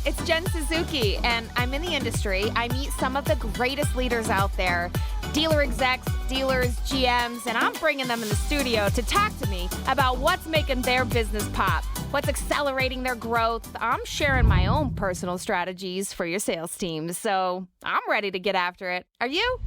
it's Jen Suzuki, and I'm in the industry. I meet some of the greatest leaders out there, dealer execs, dealers, GMs, and I'm bringing them in the studio to talk to me about what's making their business pop, what's accelerating their growth. I'm sharing my own personal strategies for your sales teams, so I'm ready to get after it. Are you?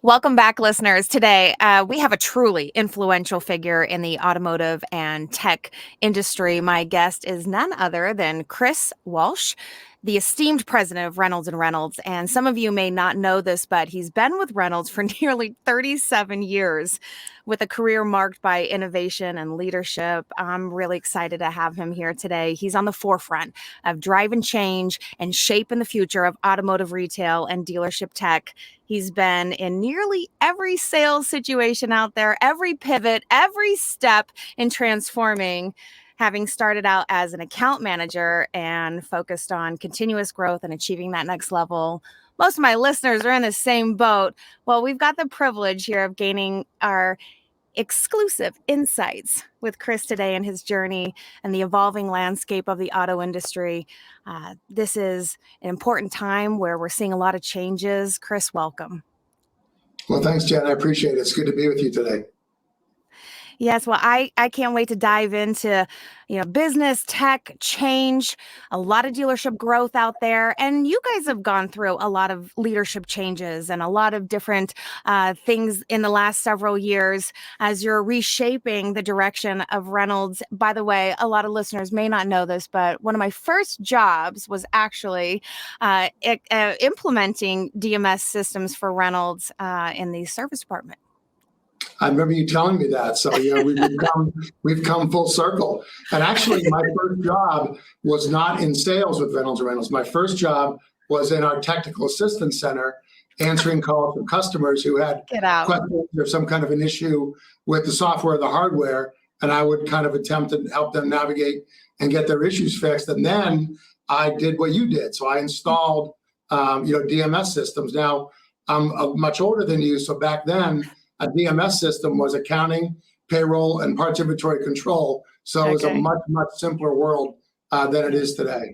Welcome back, listeners. Today, we have a truly influential figure in the automotive and tech industry. My guest is none other than Chris Walsh, the esteemed president of Reynolds Reynolds. And some of you may not know this, but he's been with Reynolds for nearly 37 years with a career marked by innovation and leadership. I'm really excited to have him here today. He's on the forefront of driving change and shaping the future of automotive retail and dealership tech. He's been in nearly every sales situation out there, every pivot, every step in transforming, having started out as an account manager and focused on continuous growth and achieving that next level. Most of my listeners are in the same boat. Well, we've got the privilege here of gaining our exclusive insights with Chris today and his journey and the evolving landscape of the auto industry. This is an important time where we're seeing a lot of changes. Chris, welcome. Well, thanks, Jen. I appreciate it. It's good to be with you today. Yes, well, I can't wait to dive into, business, tech, change, a lot of dealership growth out there. And you guys have gone through a lot of leadership changes and a lot of different things in the last several years as you're reshaping the direction of Reynolds. By the way, a lot of listeners may not know this, but one of my first jobs was actually implementing DMS systems for Reynolds in the service department. I remember you telling me that. So we've come full circle. And actually, my first job was not in sales with Reynolds Reynolds. My first job was in our technical assistance center, answering calls from customers who had questions or some kind of an issue with the software or the hardware. And I would kind of attempt to help them navigate and get their issues fixed. And then I did what you did. So I installed, DMS systems. Now, I'm much older than you. So back then, a DMS system was accounting, payroll, and parts inventory control. So it was a much, much simpler world than it is today.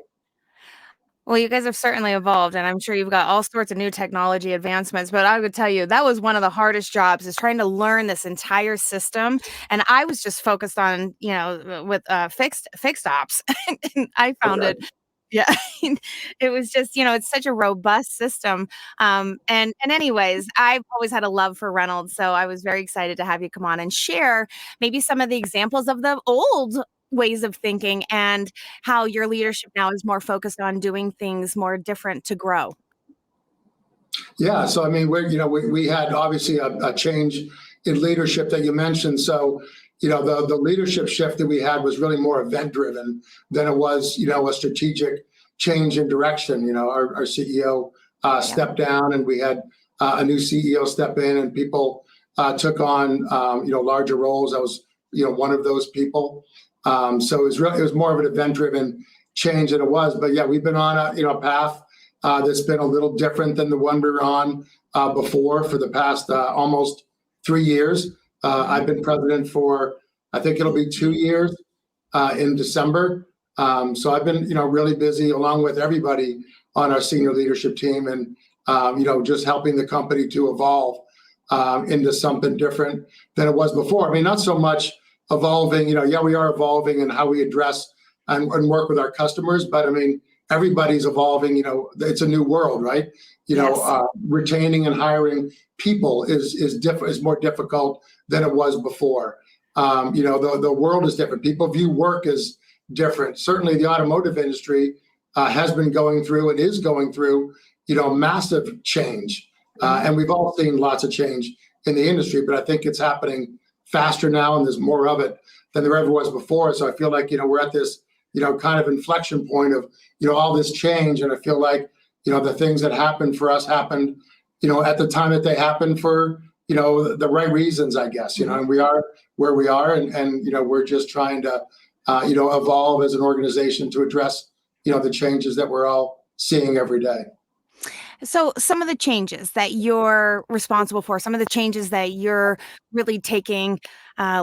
Well, you guys have certainly evolved, and I'm sure you've got all sorts of new technology advancements, but I would tell you that was one of the hardest jobs, is trying to learn this entire system. And I was just focused on, with fixed ops. And I found it. Yeah, it was just, it's such a robust system. And anyways, I've always had a love for Reynolds. So I was very excited to have you come on and share maybe some of the examples of the old ways of thinking and how your leadership now is more focused on doing things more different to grow. Yeah. So, I mean, we had obviously a change in leadership that you mentioned. So, the leadership shift that we had was really more event driven than it was, a strategic change in direction. Our CEO stepped down, and we had a new CEO step in, and people took on, larger roles. I was, one of those people. So it was more of an event driven change than it was. But yeah, we've been on a path that's been a little different than the one we were on before for the past almost 3 years. I've been president for, I think it'll be 2 years in December. So I've been, really busy along with everybody on our senior leadership team and, just helping the company to evolve into something different than it was before. I mean, not so much evolving, we are evolving in how we address and work with our customers, but I mean, everybody's evolving, it's a new world, right? Retaining and hiring people is more difficult than it was before. The world is different. People view work as different. Certainly the automotive industry has been going through and is going through, massive change. And we've all seen lots of change in the industry, but I think it's happening faster now and there's more of it than there ever was before. So I feel like, we're at this, kind of inflection point of, all this change. And I feel like, the things that happened for us happened, at the time that they happened for, the right reasons, I guess, and we are where we are. And we're just trying to, evolve as an organization to address, the changes that we're all seeing every day. So, some of the changes that you're responsible for, some of the changes that you're really taking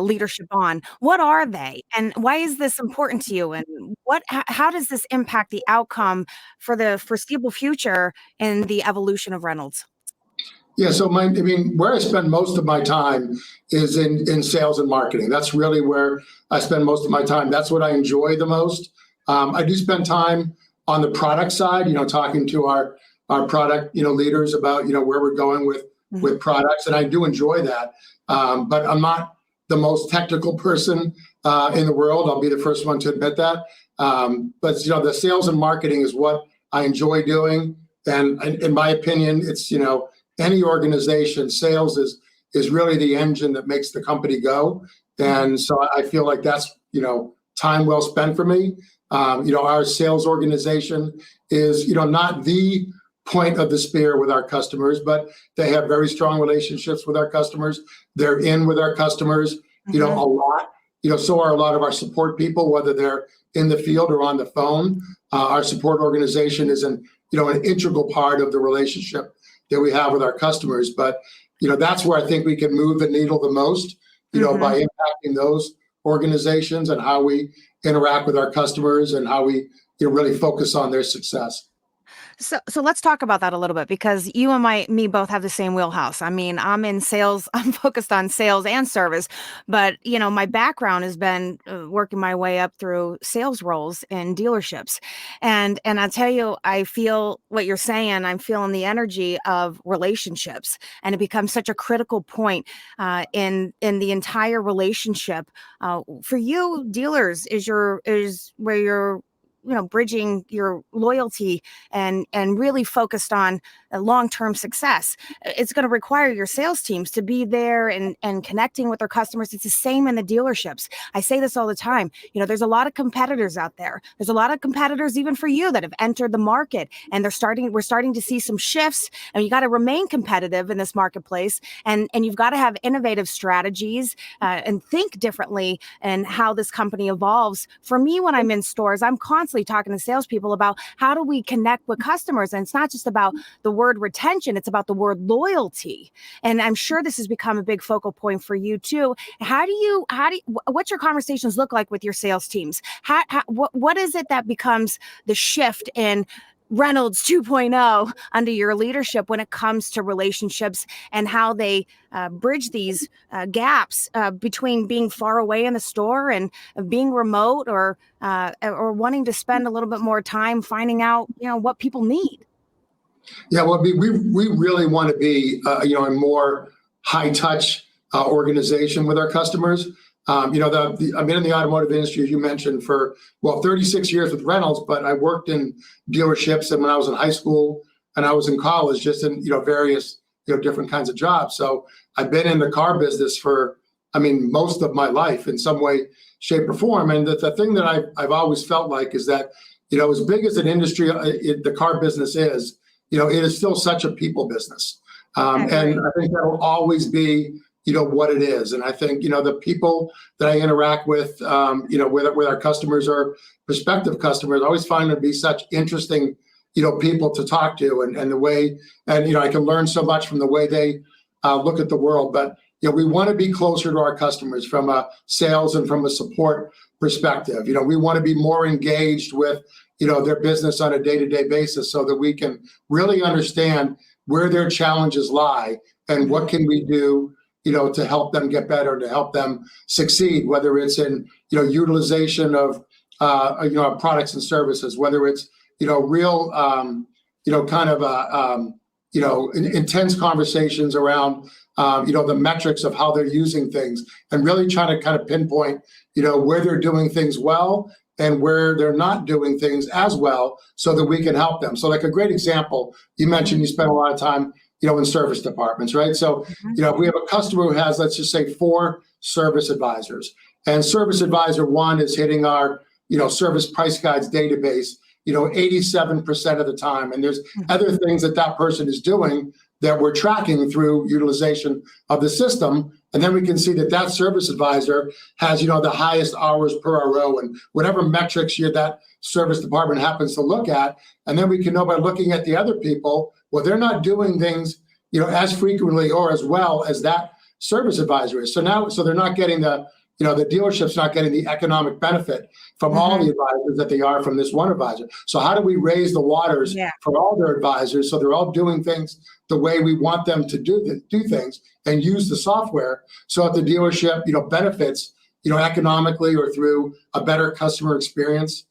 leadership on, what are they? And why is this important to you? And how does this impact the outcome for the foreseeable future in the evolution of Reynolds? Yeah, so I mean, where I spend most of my time is in sales and marketing. That's really where I spend most of my time. That's what I enjoy the most. I do spend time on the product side, talking to our product, leaders about, where we're going with products, and I do enjoy that. But I'm not the most technical person in the world. I'll be the first one to admit that. But the sales and marketing is what I enjoy doing, and in my opinion, it's any organization, sales is really the engine that makes the company go. And so I feel like that's, time well spent for me. Our sales organization is, not the point of the spear with our customers, but they have very strong relationships with our customers. They're in with our customers, a lot. So are a lot of our support people, whether they're in the field or on the phone. Our support organization is an integral part of the relationship that we have with our customers. But, that's where I think we can move the needle the most, by impacting those organizations and how we interact with our customers and how we really focus on their success. So let's talk about that a little bit because you and me both have the same wheelhouse. I mean, I'm in sales. I'm focused on sales and service, but my background has been working my way up through sales roles in dealerships, and I tell you, I feel what you're saying. I'm feeling the energy of relationships, and it becomes such a critical point in the entire relationship. For you, dealers is where you're bridging your loyalty and really focused on long-term success. It's going to require your sales teams to be there and connecting with their customers. It's the same in the dealerships. I say this all the time. There's a lot of competitors out there. There's a lot of competitors even for you that have entered the market, and we're starting to see some shifts, and you got to remain competitive in this marketplace, and you've got to have innovative strategies and think differently and how this company evolves. For me, when I'm in stores, I'm constantly talking to salespeople about how do we connect with customers, and it's not just about the word retention, it's about the word loyalty. And I'm sure this has become a big focal point for you too. What's your conversations look like with your sales teams? What is it that becomes the shift in Reynolds 2.0 under your leadership when it comes to relationships and how they bridge these gaps between being far away in the store and being remote or wanting to spend a little bit more time finding out, what people need? Yeah, well, we really want to be, a more high touch organization with our customers. I've been in the automotive industry, as you mentioned, for 36 years with Reynolds, but I worked in dealerships, and when I was in high school and I was in college, just in various different kinds of jobs. So I've been in the car business for, most of my life in some way, shape, or form. And the thing that I've always felt like is that as big as an industry the car business is, it is still such a people business, and I think that'll always be what it is. And I think, the people that I interact with, with our customers or prospective customers, I always find them to be such interesting, people to talk to and the way, and, I can learn so much from the way they look at the world. But, we want to be closer to our customers from a sales and from a support perspective. We want to be more engaged with, their business on a day-to-day basis so that we can really understand where their challenges lie and what can we do to help them get better, to help them succeed, whether it's in, utilization of, products and services, whether it's, real, intense conversations around, the metrics of how they're using things and really trying to kind of pinpoint, where they're doing things well and where they're not doing things as well so that we can help them. So like a great example, you mentioned you spend a lot of time in service departments, right? So, we have a customer who has, let's just say 4 service advisors, and service advisor 1 is hitting our, service price guides database, 87% of the time. And there's other things that person is doing that we're tracking through utilization of the system. And then we can see that service advisor has, the highest hours per RO and whatever metrics that service department happens to look at. And then we can know by looking at the other people Well, they're not doing things, as frequently or as well as that service advisor is. So they're not getting the dealership's not getting the economic benefit from all the advisors that they are from this one advisor. So how do we raise the waters for all their advisors so they're all doing things the way we want them to do things and use the software so that the dealership, benefits, economically or through a better customer experience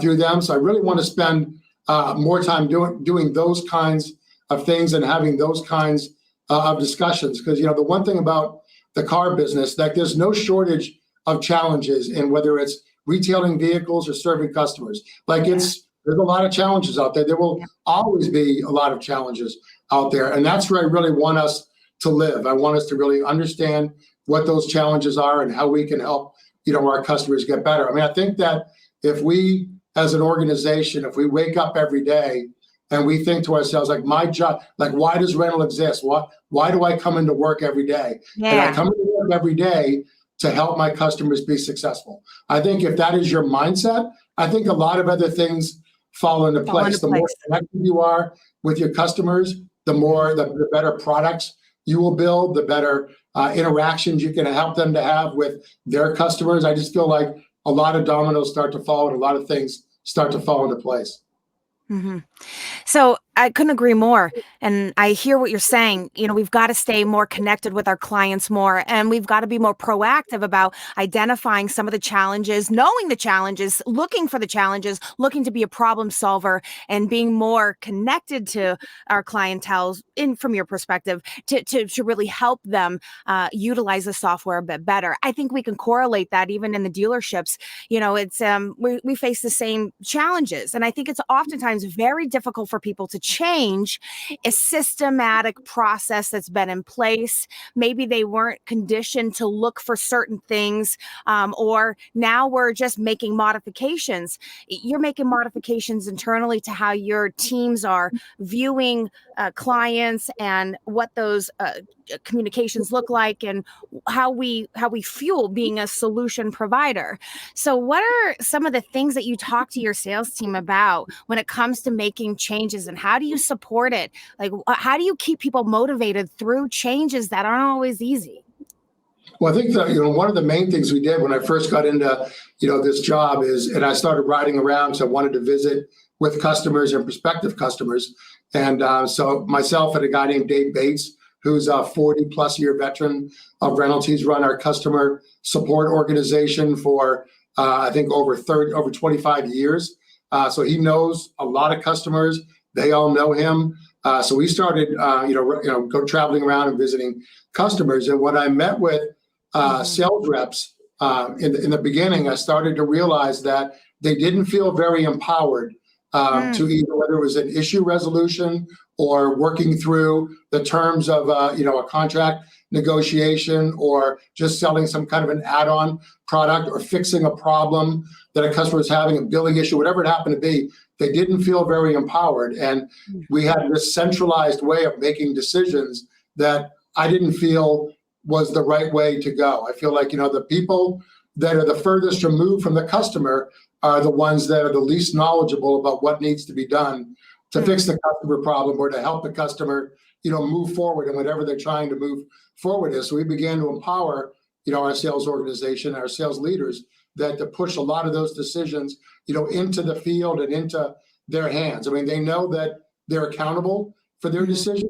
through them. So I really want to spend more time doing those kinds of things and having those kinds of discussions. Because, the one thing about the car business, that there's no shortage of challenges in whether it's retailing vehicles or serving customers. There's a lot of challenges out there. There will always be a lot of challenges out there. And that's where I really want us to live. I want us to really understand what those challenges are and how we can help, our customers get better. I mean, I think that if we, as an organization, if we wake up every day and we think to ourselves, like, my job, like, why does Reynolds exist? Why do I come into work every day? And I come into work every day to help my customers be successful. I think if that is your mindset, I think a lot of other things fall into place. The more connected you are with your customers, the better products you will build, the better interactions you can help them to have with their customers. I just feel like a lot of dominoes start to fall and a lot of things start to fall into place. So I couldn't agree more. And I hear what you're saying. We've got to stay more connected with our clients more, and we've got to be more proactive about identifying some of the challenges, knowing the challenges, looking for the challenges, looking to be a problem solver, and being more connected to our clientele from your perspective to really help them utilize the software a bit better. I think we can correlate that even in the dealerships. It's we face the same challenges. And I think it's oftentimes very difficult for people to change a systematic process that's been in place. Maybe they weren't conditioned to look for certain things, or now we're just making modifications. You're making modifications internally to how your teams are viewing clients and what those communications look like and how we fuel being a solution provider. So what are some of the things that you talk to your sales team about when it comes to making changes, and how do you support it? Like, how do you keep people motivated through changes that aren't always easy? Well, I think that, one of the main things we did when I first got into, this job and I started riding around. So I wanted to visit with customers and prospective customers. And so myself and a guy named Dave Bates, who's a 40 plus year veteran of Reynolds. He's run our customer support organization for, I think over 25 years. So he knows a lot of customers. They all know him. So we started, go traveling around and visiting customers. And when I met with sales reps in the beginning, I started to realize that they didn't feel very empowered to either whether it was an issue resolution or working through the terms of a contract negotiation, or just selling some kind of an add-on product, or fixing a problem that a customer was having, a billing issue, whatever it happened to be. They didn't feel very empowered. And we had this centralized way of making decisions that I didn't feel was the right way to go. I feel like, the people that are the furthest removed from the customer are the ones that are the least knowledgeable about what needs to be done to fix the customer problem or to help the customer, move forward in whatever they're trying to move forward is. So we began to empower, our sales organization, our sales leaders, that to push a lot of those decisions, into the field and into their hands. I mean, they know that they're accountable for their decisions,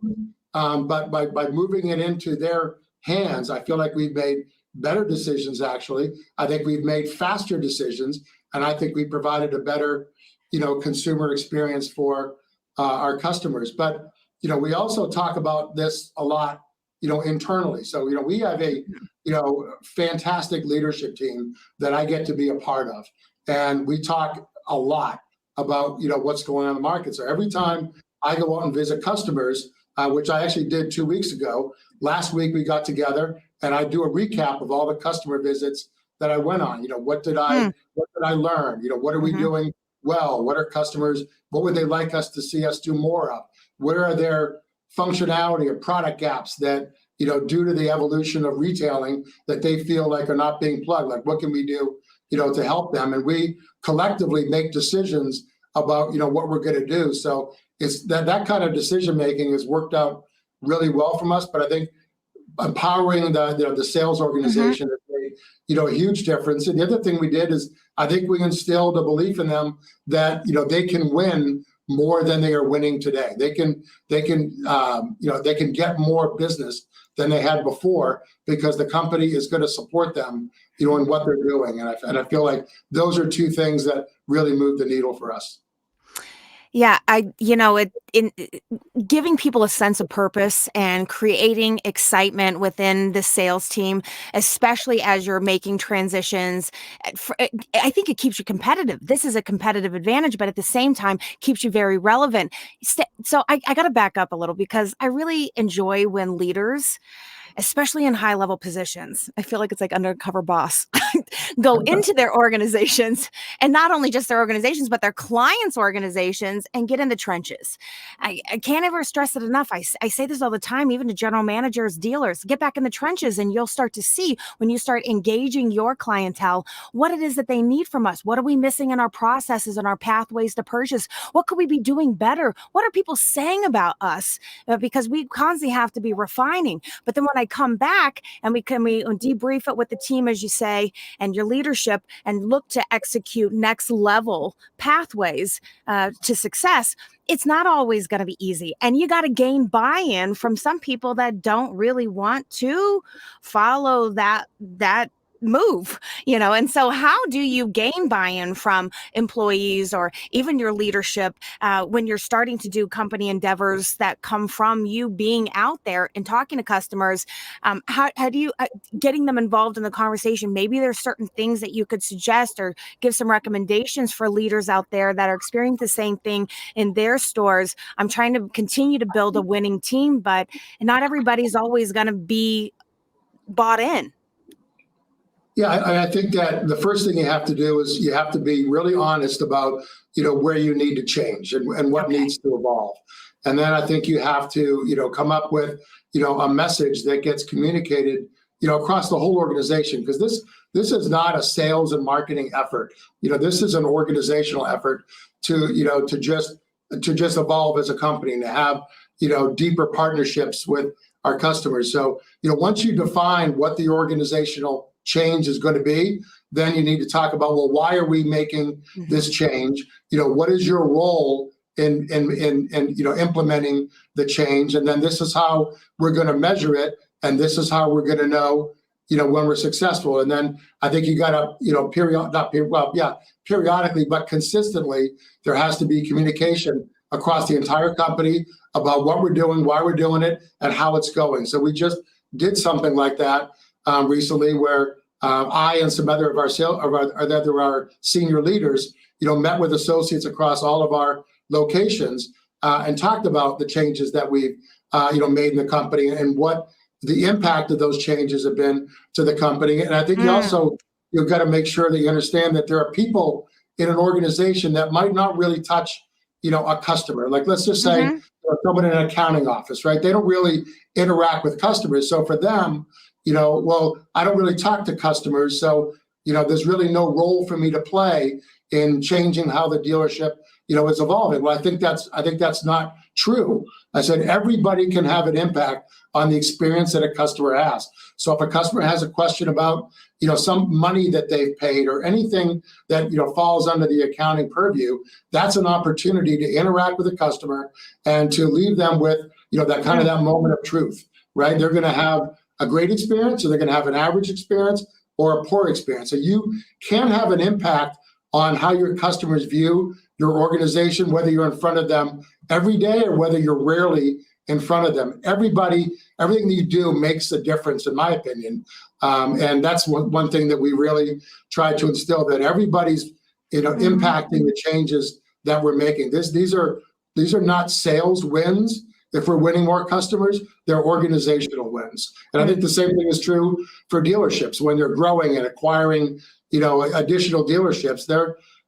but by moving it into their hands, I feel like we've made better decisions, actually. I think we've made faster decisions, and I think we provided a better, consumer experience for our customers. But, we also talk about this a lot, internally. So, we have a, fantastic leadership team that I get to be a part of. And we talk a lot about, what's going on in the market. So every time I go out and visit customers, which I actually did 2 weeks ago, last week we got together and I do a recap of all the customer visits that I went on. What did I learn? What are we doing well? What are customers, what would they like us to see us do more of? Where are their functionality or product gaps that, due to the evolution of retailing, that they feel like are not being plugged? Like, what can we do, to help them? And we collectively make decisions about, what we're going to do. So it's that kind of decision making has worked out really well from us. But I think empowering the sales organization has made a huge difference. And the other thing we did is I think we instilled a belief in them that they can win more than they are winning today. They can get more business than they had before because the company is going to support them in what they're doing. And I feel like those are two things that really move the needle for us. Yeah, giving people a sense of purpose and creating excitement within the sales team, especially as you're making transitions, I think it keeps you competitive. This is a competitive advantage, but at the same time, keeps you very relevant. So I got to back up a little because I really enjoy when leaders, especially in high level positions, I feel like it's like undercover boss, go into their organizations, and not only just their organizations, but their clients' organizations, and get in the trenches. I can't ever stress it enough. I say this all the time, even to general managers, dealers, get back in the trenches, and you'll start to see when you start engaging your clientele, what it is that they need from us. What are we missing in our processes and our pathways to purchase? What could we be doing better? What are people saying about us? Because we constantly have to be refining. But then when I come back and we debrief it with the team, as you say, and your leadership, and look to execute next level pathways to success, it's not always going to be easy. And you got to gain buy-in from some people that don't really want to follow that move, and so how do you gain buy-in from employees or even your leadership when you're starting to do company endeavors that come from you being out there and talking to customers? How do you getting them involved in the conversation? Maybe there's certain things that you could suggest or give some recommendations for leaders out there that are experiencing the same thing in their stores. I'm trying to continue to build a winning team, but not everybody's always going to be bought in. Yeah, I think that the first thing you have to do is you have to be really honest about, where you need to change and what needs to evolve. And then I think you have to, come up with, a message that gets communicated, across the whole organization, because this is not a sales and marketing effort. This is an organizational effort to just evolve as a company and to have, deeper partnerships with our customers. So, once you define what the organizational change is going to be, then you need to talk about, well, why are we making this change? What is your role in implementing the change? And then this is how we're going to measure it, and this is how we're going to know, when we're successful. And then I think you got to, periodically, but consistently, there has to be communication across the entire company about what we're doing, why we're doing it, and how it's going. So we just did something like that recently, where I and some other of our senior leaders, met with associates across all of our locations and talked about the changes that we've, made in the company and what the impact of those changes have been to the company. And I think you've got to make sure that you understand that there are people in an organization that might not really touch, a customer. Like, let's just say someone in an accounting office, right? They don't really interact with customers. So for them, well, I don't really talk to customers, so, there's really no role for me to play in changing how the dealership, is evolving. Well, I think that's not true. I said everybody can have an impact on the experience that a customer has. So if a customer has a question about, some money that they've paid or anything that, falls under the accounting purview, that's an opportunity to interact with the customer and to leave them with, that kind of that moment of truth, right? They're going to have a great experience, or they're going to have an average experience or a poor experience. So you can have an impact on how your customers view your organization, whether you're in front of them every day or whether you're rarely in front of them. Everything that you do makes a difference, in my opinion. And that's one thing that we really try to instill, that everybody's, impacting the changes that we're making. These are not sales wins. If we're winning more customers, they're organizational wins. And I think the same thing is true for dealerships. When they're growing and acquiring, additional dealerships,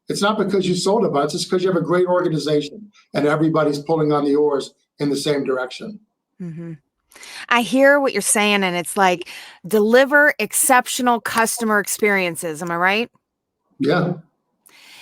it's not because you sold a bunch, it's because you have a great organization and everybody's pulling on the oars in the same direction. Mm-hmm. I hear what you're saying, and it's like, deliver exceptional customer experiences. Am I right? Yeah.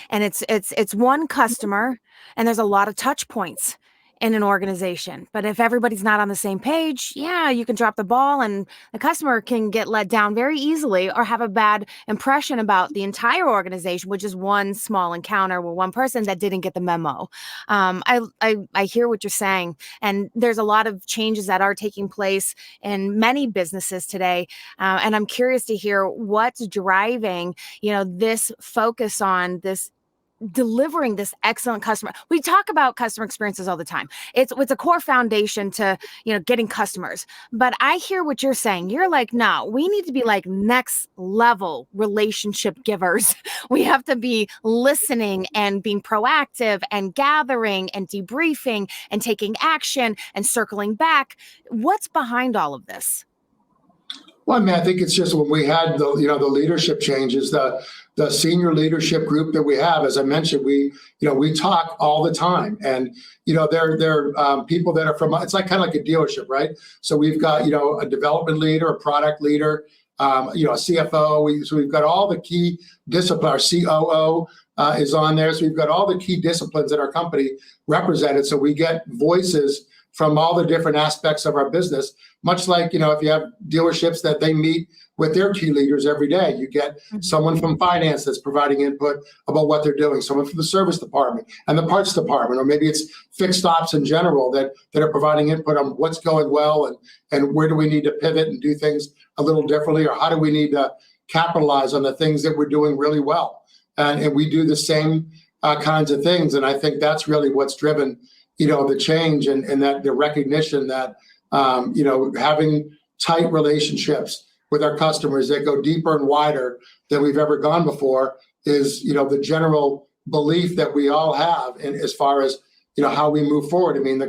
And it's one customer, and there's a lot of touch points. in an organization. But if everybody's not on the same page, yeah, you can drop the ball and the customer can get let down very easily or have a bad impression about the entire organization, which is one small encounter with one person that didn't get the memo. I hear what you're saying, and there's a lot of changes that are taking place in many businesses today, and I'm curious to hear what's driving, this focus on this delivering this excellent customer. We talk about customer experiences all the time. It's a core foundation to, getting customers. But I hear what you're saying. You're like, no, we need to be like next level relationship givers. We have to be listening and being proactive and gathering and debriefing and taking action and circling back. What's behind all of this? Well, I mean, I think it's just when we had the leadership changes, the senior leadership group that we have, as I mentioned, we talk all the time, and they're people that are from, it's like kind of like a dealership, right? So we've got a development leader, a product leader, a CFO. So we've got all the key disciplines. Our COO is on there, so we've got all the key disciplines in our company represented. So we get voices from all the different aspects of our business, much like, if you have dealerships that they meet with their key leaders every day, you get someone from finance that's providing input about what they're doing, someone from the service department and the parts department, or maybe it's fixed ops in general that are providing input on what's going well and where do we need to pivot and do things a little differently, or how do we need to capitalize on the things that we're doing really well. And we do the same kinds of things. And I think that's really what's driven the change and that the recognition that, having tight relationships with our customers that go deeper and wider than we've ever gone before is, the general belief that we all have. And as far as, how we move forward, I mean,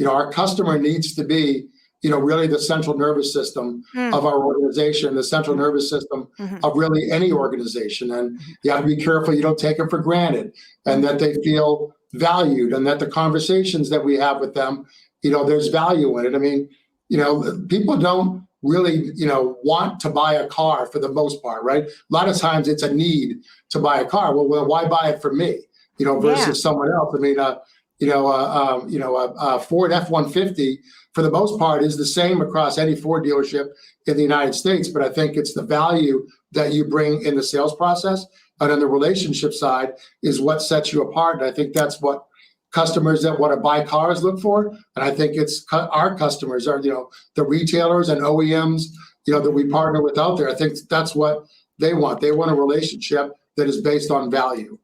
our customer needs to be, really the central nervous system of our organization, the central nervous system of really any organization. And you have to be careful you don't take it for granted, and that they feel valued, and that the conversations that we have with them, there's value in it. I mean, people don't really, want to buy a car for the most part, right? A lot of times it's a need to buy a car. Well, why buy it for me, versus someone else? I mean, a Ford F-150 for the most part is the same across any Ford dealership in the United States. But I think it's the value that you bring in the sales process and on the relationship side is what sets you apart. And I think that's what customers that want to buy cars look for. And I think it's our customers are, the retailers and OEMs, that we partner with out there. I think that's what they want. They want a relationship that is based on value.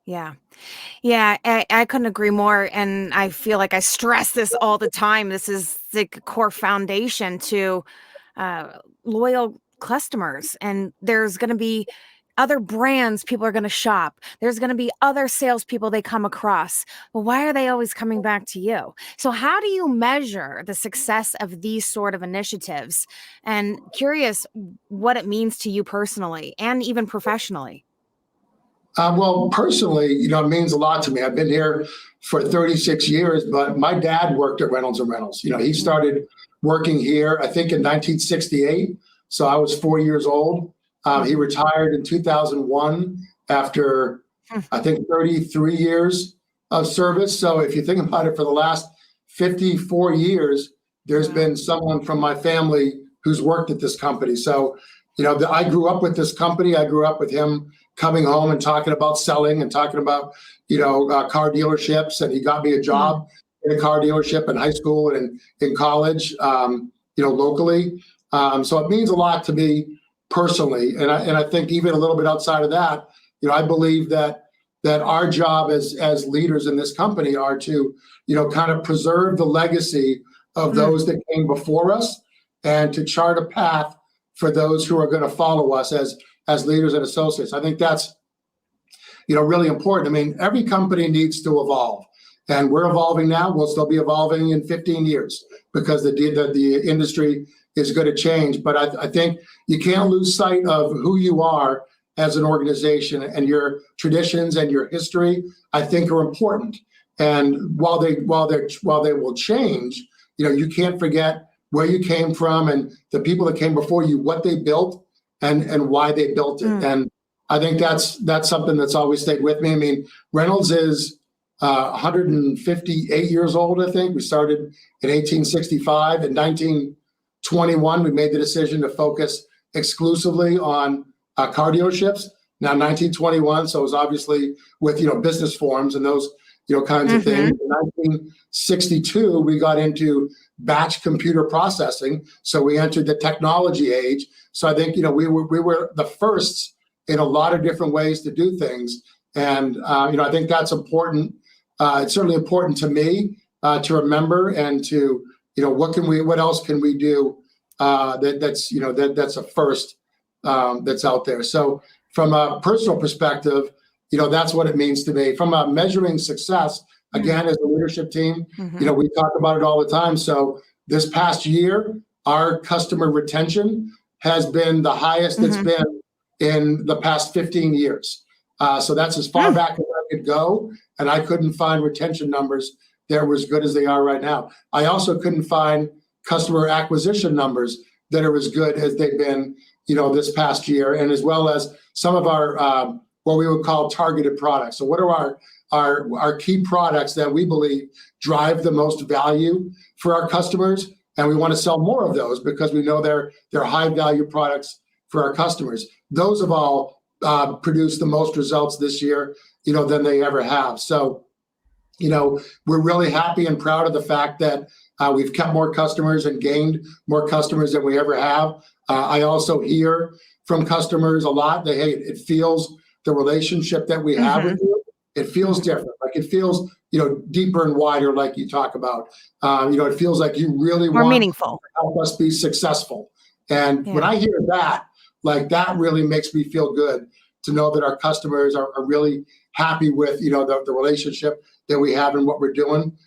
Yeah. Yeah, I couldn't agree more. And I feel like I stress this all the time. This is the core foundation to loyal customers. And there's going to be other brands people are going to shop. There's going to be other salespeople they come across. Well, why are they always coming back to you? So how do you measure the success of these sort of initiatives? And curious what it means to you personally and even professionally. Well, personally, it means a lot to me. I've been here for 36 years, but my dad worked at Reynolds Reynolds. He started working here, I think, in 1968. So I was 4 years old. He retired in 2001 after, I think, 33 years of service. So if you think about it, for the last 54 years, there's been someone from my family who's worked at this company. So, I grew up with this company. I grew up with him coming home and talking about selling and talking about, car dealerships. And he got me a job in a car dealership in high school and in college, locally. So it means a lot to me personally. And I think even a little bit outside of that, I believe that our job as leaders in this company are to, kind of preserve the legacy of those that came before us and to chart a path for those who are going to follow us as leaders and associates. I think that's, really important. I mean, every company needs to evolve, and we're evolving now. We'll still be evolving in 15 years because the industry is going to change. But I think you can't lose sight of who you are as an organization, and your traditions and your history, I think, are important. And while they will change, you can't forget where you came from and the people that came before you, what they built and why they built it. And I think that's something that's always stayed with me. I mean, Reynolds is 158 years old, I think. We started in 1865. In 1921, we made the decision to focus exclusively on car dealerships. Now, 1921, so it was obviously with, business forms and those, kinds of things. In 1962, we got into batch computer processing. So we entered the technology age. So I think, we were the firsts in a lot of different ways to do things. And, I think that's important. It's certainly important to me to remember and to, what else can we do that's a first that's out there. So from a personal perspective, that's what it means to me. From a measuring success, again, as a leadership team, we talk about it all the time. So this past year, our customer retention has been the highest it's been in the past 15 years. So that's as far back as I could go, and I couldn't find retention numbers that were as good as they are right now. I also couldn't find customer acquisition numbers that are as good as they've been, this past year, and as well as some of our what we would call targeted products. So what are our key products that we believe drive the most value for our customers? And we want to sell more of those because we know they're high value products for our customers. Those have all produced the most results this year, than they ever have. So, we're really happy and proud of the fact that we've kept more customers and gained more customers than we ever have. I also hear from customers a lot that, hey, it feels the relationship that we have with you, it feels different. Like it feels, deeper and wider, like you talk about. It feels like you really more want meaningful to help us be successful. And when I hear that, like that really makes me feel good to know that our customers are really happy with, the relationship that we have and what we're doing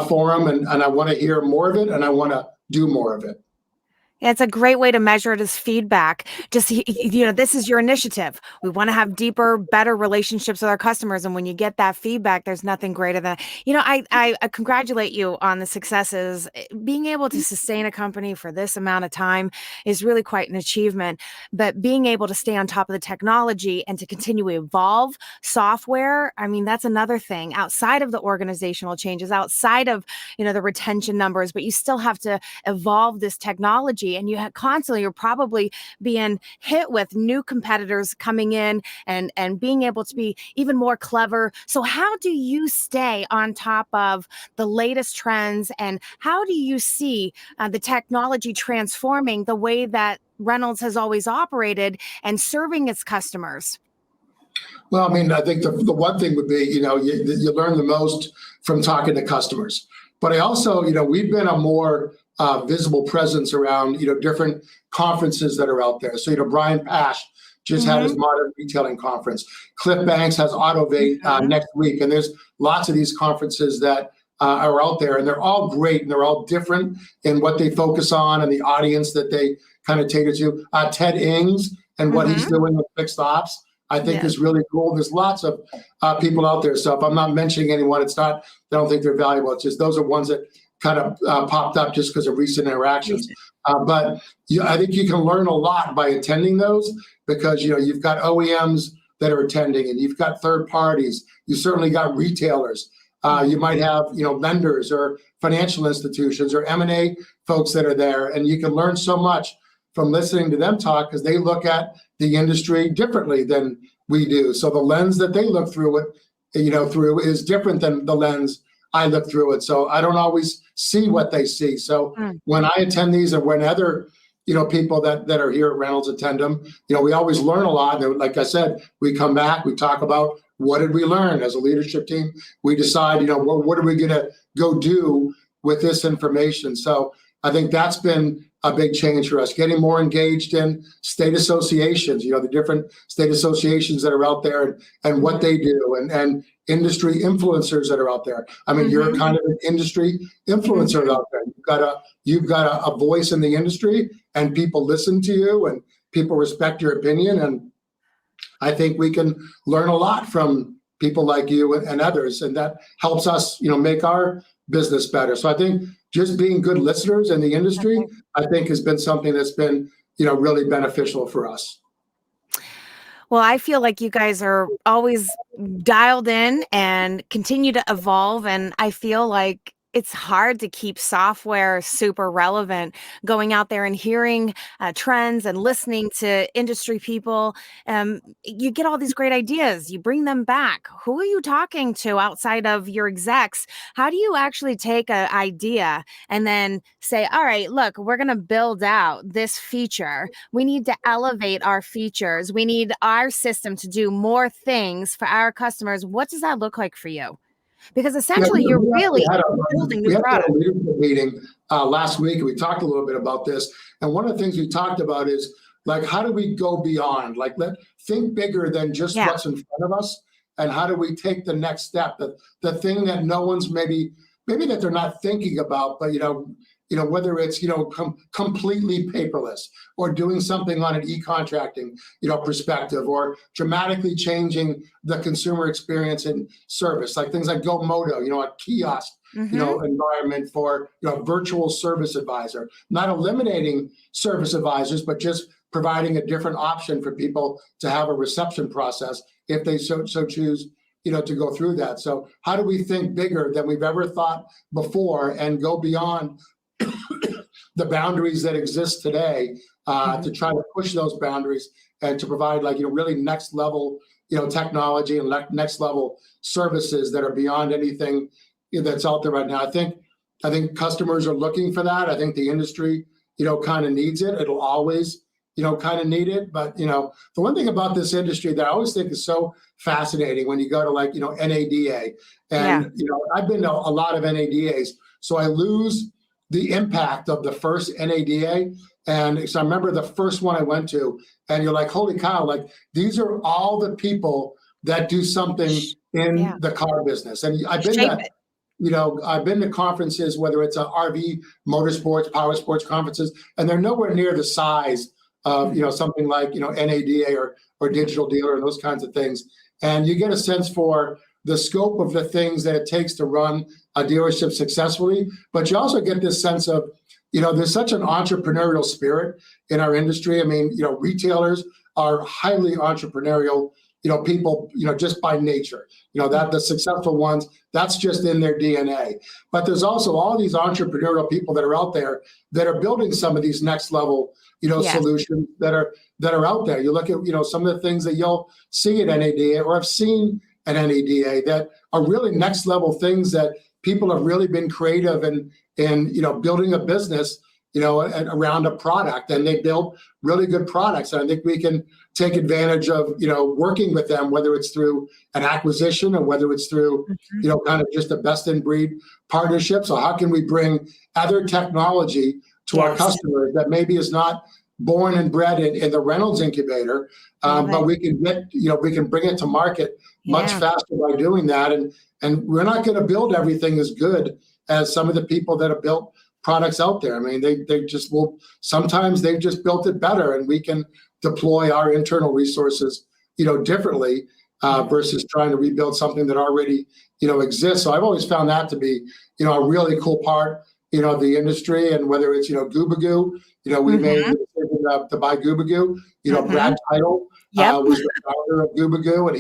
for them. And I want to hear more of it, and I want to do more of it. Yeah, it's a great way to measure it as feedback. Just, this is your initiative. We want to have deeper, better relationships with our customers. And when you get that feedback, there's nothing greater than, I congratulate you on the successes. Being able to sustain a company for this amount of time is really quite an achievement. But being able to stay on top of the technology and to continue to evolve software, that's another thing outside of the organizational changes, outside of, the retention numbers, but you still have to evolve this technology. And you're probably being hit with new competitors coming in and being able to be even more clever. So how do you stay on top of the latest trends, and how do you see the technology transforming the way that Reynolds has always operated and serving its customers? Well, I think the one thing would be, you learn the most from talking to customers. But I also, we've been a more visible presence around, different conferences that are out there. So, Brian Pash just had his modern retailing conference. Cliff Banks has Autovate next week. And there's lots of these conferences that are out there, and they're all great, and they're all different in what they focus on and the audience that they kind of take it to. Ted Ings and what he's doing with fixed ops, I think is really cool. There's lots of people out there. So if I'm not mentioning anyone, it's not, I don't think they're valuable. It's just, those are ones that kind of popped up just because of recent interactions. But I think you can learn a lot by attending those, because, you've got OEMs that are attending, and you've got third parties. You certainly got retailers. You might have, lenders or financial institutions or M&A folks that are there. And you can learn so much from listening to them talk, because they look at the industry differently than we do. So the lens that they look through it, through is different than the lens I look through it. So I don't always see what they see. So when I attend these, and when other, people that are here at Reynolds attend them, we always learn a lot. And like I said, we come back, we talk about what did we learn as a leadership team. We decide, what are we going to go do with this information? So I think that's been a big change for us, getting more engaged in state associations, the different state associations that are out there, and what they do, and industry influencers that are out there. You're kind of an industry influencer out there. You've got a voice in the industry, and people listen to you, and people respect your opinion. And I think we can learn a lot from people like you and others, and that helps us, make our business better. So I think just being good listeners in the industry, I think, has been something that's been, really beneficial for us. Well, I feel like you guys are always dialed in and continue to evolve. And I feel like it's hard to keep software super relevant, going out there and hearing trends and listening to industry people. You get all these great ideas, you bring them back. Who are you talking to outside of your execs? How do you actually take an idea and then say, all right, look, we're going to build out this feature. We need to elevate our features. We need our system to do more things for our customers. What does that look like for you? Because Yeah, essentially, you're really building we new had a products. leadership meeting last week, and we talked a little bit about this. And one of the things we talked about is like, how do we go beyond? Like, think bigger than just Yeah. what's in front of us, and how do we take the next step? The thing that no one's maybe that they're not thinking about, but whether it's completely paperless, or doing something on an e-contracting perspective, or dramatically changing the consumer experience and service, like things like GoMoto, a kiosk environment for virtual service advisor, not eliminating service advisors, but just providing a different option for people to have a reception process if they so choose to go through that. So how do we think bigger than we've ever thought before and go beyond the boundaries that exist today, to try to push those boundaries and to provide really next level technology and next level services that are beyond anything that's out there right now. I think customers are looking for that. I think the industry kind of needs it. It'll always kind of need it. But the one thing about this industry that I always think is so fascinating, when you go to NADA, and I've been to a lot of NADAs, so I lose the impact of the first NADA. And so I remember the first one I went to, and you're like, holy cow, like these are all the people that do something in the car business. And I've been to conferences, whether it's a RV, motorsports, power sports conferences, and they're nowhere near the size of something like NADA or Digital Dealer and those kinds of things. And you get a sense for the scope of the things that it takes to run a dealership successfully. But you also get this sense of, there's such an entrepreneurial spirit in our industry. I mean, retailers are highly entrepreneurial, people, just by nature, that the successful ones, that's just in their DNA. But there's also all these entrepreneurial people that are out there that are building some of these next level, solutions that are out there. You look at, some of the things that you'll see at NADA, or have seen at NADA, that are really next level things that people have really been creative in building a business, around a product, and they build really good products. And I think we can take advantage of, working with them, whether it's through an acquisition or whether it's through, kind of just a best in breed partnership. So how can we bring other technology to our customers that maybe is not born and bred in the Reynolds incubator, but we can we can bring it to market much faster by doing that. And we're not going to build everything as good as some of the people that have built products out there. I mean, they just will, sometimes they've just built it better, and we can deploy our internal resources, differently, versus trying to rebuild something that already, exists. So I've always found that to be, a really cool part, of the industry. And whether it's, Goobagoo, we made the decision to buy Goobagoo, Brad Title was the founder of Goobagoo, and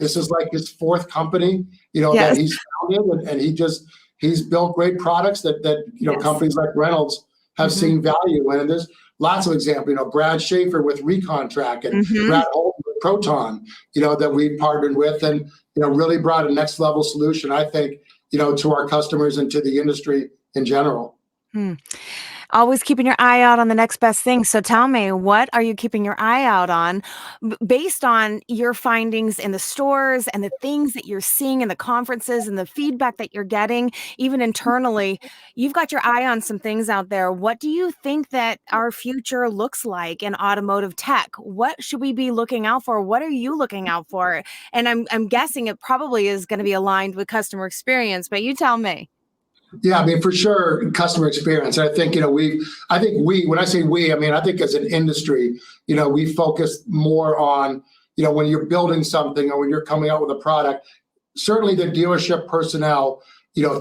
this is like his fourth company, that he's founded, and he's built great products that companies like Reynolds have seen value in. And there's lots of examples, Brad Schaefer with Recontract, and Brad Holton with Proton, that we partnered with, and, really brought a next level solution, I think, to our customers and to the industry in general. Always keeping your eye out on the next best thing. So tell me, what are you keeping your eye out on based on your findings in the stores and the things that you're seeing in the conferences and the feedback that you're getting, even internally? You've got your eye on some things out there. What do you think that our future looks like in automotive tech? What should we be looking out for? What are you looking out for? And I'm guessing it probably is going to be aligned with customer experience, but you tell me. Yeah, I mean, for sure, customer experience. I think, when I say we, I mean, I think as an industry, we focus more on, when you're building something or when you're coming out with a product, certainly the dealership personnel,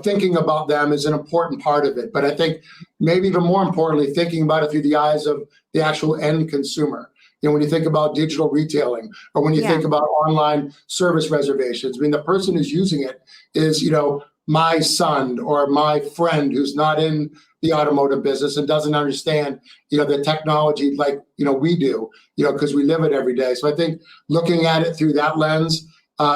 thinking about them is an important part of it. But I think maybe even more importantly, thinking about it through the eyes of the actual end consumer. when you think about digital retailing, or when you Yeah. think about online service reservations. I mean, the person who's using it is, my son or my friend who's not in the automotive business and doesn't understand, the technology like, we do, because we live it every day. So I think looking at it through that lens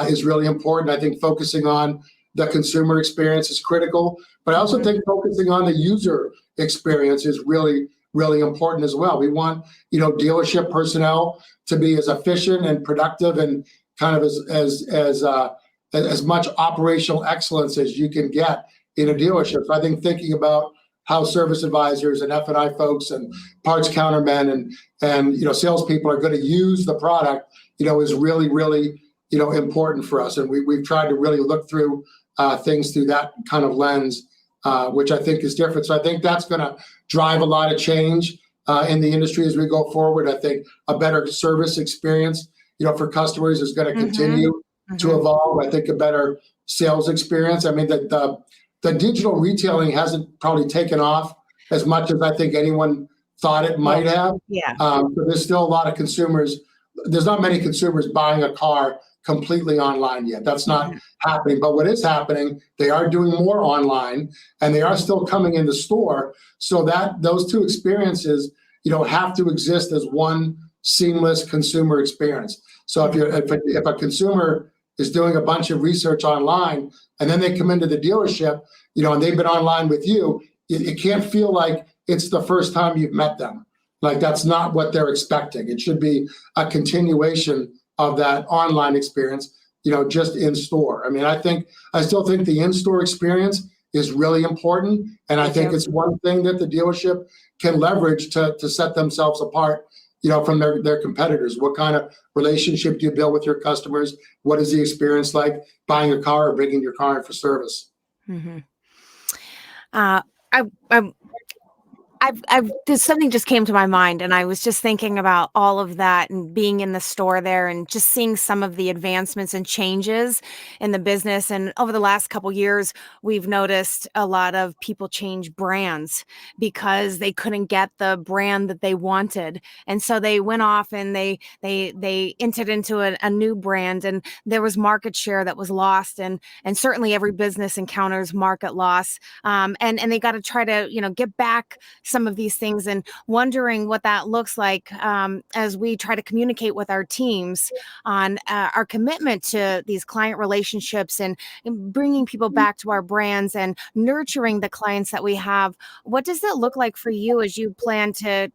is really important. I think focusing on the consumer experience is critical, but I also think focusing on the user experience is really, really important as well. We want, dealership personnel to be as efficient and productive and kind of as much operational excellence as you can get in a dealership. So I think thinking about how service advisors and F&I folks and parts countermen and salespeople are going to use the product, is really, really, important for us. And we've tried to really look through things through that kind of lens, which I think is different. So I think that's going to drive a lot of change in the industry as we go forward. I think a better service experience, for customers is going to continue to evolve. I think a better sales experience. I mean, the digital retailing hasn't probably taken off as much as I think anyone thought it might have. Yeah. But there's still a lot of consumers. There's not many consumers buying a car completely online yet. That's not happening. But what is happening, they are doing more online and they are still coming in the store. So that those two experiences, have to exist as one seamless consumer experience. So if a consumer is doing a bunch of research online and then they come into the dealership, and they've been online with you, it can't feel like it's the first time you've met them. Like that's not what they're expecting. It should be a continuation of that online experience, just in store. I mean, I still think the in-store experience is really important. And I think it's one thing that the dealership can leverage to set themselves apart, from their competitors. What kind of relationship do you build with your customers? What is the experience like buying a car or bringing your car in for service? Something just came to my mind, and I was just thinking about all of that and being in the store there and just seeing some of the advancements and changes in the business. And over the last couple years, we've noticed a lot of people change brands because they couldn't get the brand that they wanted. And so they went off and they entered into a new brand, and there was market share that was lost. And certainly every business encounters market loss. And they got to try to, get back some of these things, and wondering what that looks like as we try to communicate with our teams on our commitment to these client relationships and bringing people back to our brands and nurturing the clients that we have. What does it look like for you as you plan to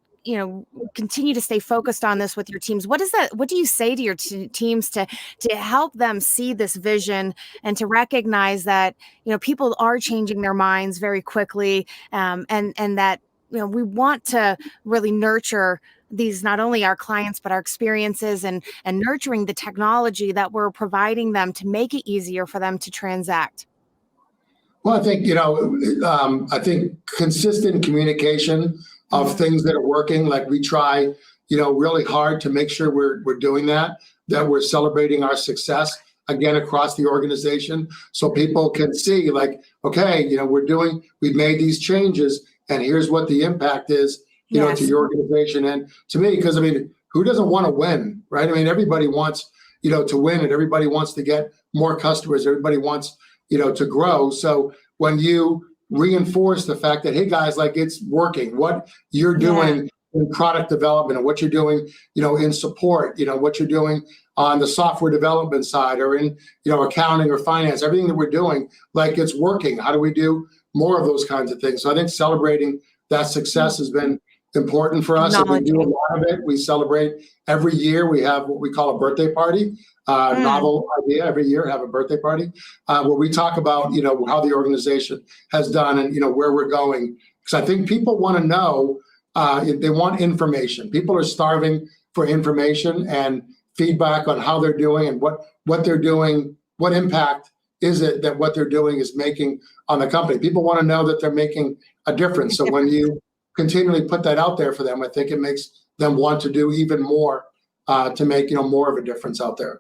continue to stay focused on this with your teams? What do you say to your teams to help them see this vision and to recognize that, people are changing their minds very quickly, and that, we want to really nurture these, not only our clients, but our experiences and nurturing the technology that we're providing them to make it easier for them to transact? Well, I think consistent communication of things that are working, like we try, really hard to make sure we're doing that we're celebrating our success again across the organization, so people can see like, okay, we've made these changes and here's what the impact is, to your organization and to me, because who doesn't want to win, right? Everybody wants, to win, and everybody wants to get more customers. Everybody wants, to grow. So when you reinforce the fact that, hey guys, like it's working, what you're doing in product development and what you're doing, in support, what you're doing on the software development side or in, accounting or finance, everything that we're doing, like it's working. How do we do more of those kinds of things? So I think celebrating that success has been important for us. And we do a lot of it. We celebrate every year. We have what we call a birthday party. Novel idea, every year have a birthday party where we talk about, how the organization has done and, where we're going. Because I think people want to know, they want information. People are starving for information and feedback on how they're doing and what they're doing, what impact is it that what they're doing is making on the company. People want to know that they're making a difference. So when you continually put that out there for them, I think it makes them want to do even more to make, more of a difference out there.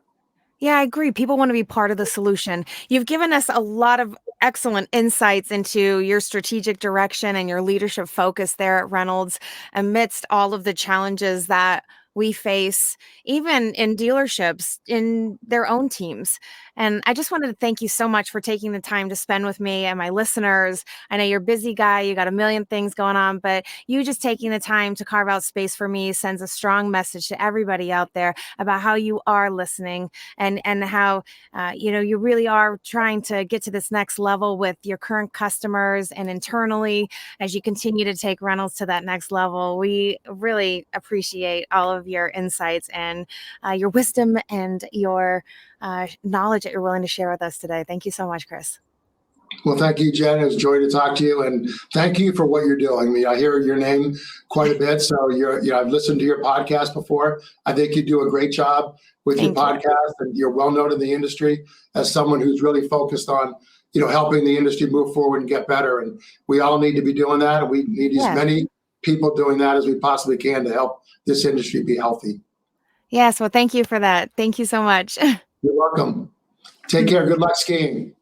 Yeah, I agree. People want to be part of the solution. You've given us a lot of excellent insights into your strategic direction and your leadership focus there at Reynolds amidst all of the challenges that we face even in dealerships in their own teams. And I just wanted to thank you so much for taking the time to spend with me and my listeners. I know you're a busy guy, you got a million things going on, but you just taking the time to carve out space for me sends a strong message to everybody out there about how you are listening and how you really are trying to get to this next level with your current customers and internally as you continue to take Reynolds to that next level. We really appreciate all of your insights and your wisdom and your knowledge that you're willing to share with us today. Thank you so much, Chris. Well, thank you, Jen. It was a joy to talk to you, and thank you for what you're doing. I mean, I hear your name quite a bit, so I've listened to your podcast before. I think you do a great job with your podcast, and you're well known in the industry as someone who's really focused on, helping the industry move forward and get better. And we all need to be doing that, and we need as many people doing that as we possibly can to help this industry be healthy. Yes, well, thank you for that. Thank you so much. You're welcome. Take care. Good luck skiing.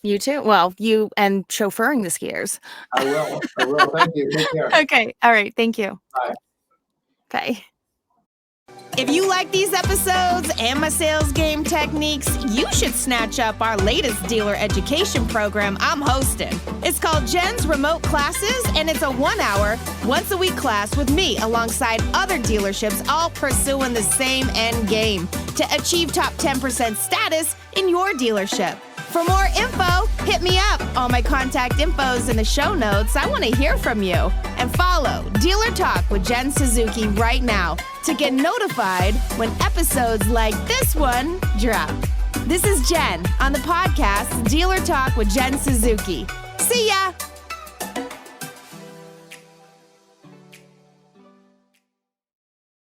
You too. Well, you and chauffeuring the skiers. I will. Thank you. Take care. Okay. All right. Thank you. Bye. Bye. If you like these episodes and my sales game techniques, you should snatch up our latest dealer education program I'm hosting. It's called Jen's Remote Classes, and it's a 1-hour, once-a-week class with me alongside other dealerships all pursuing the same end game to achieve top 10% status in your dealership. For more info, hit me up. All my contact info's in the show notes. I want to hear from you. And follow Dealer Talk with Jen Suzuki right now to get notified when episodes like this one drop. This is Jen on the podcast Dealer Talk with Jen Suzuki. See ya!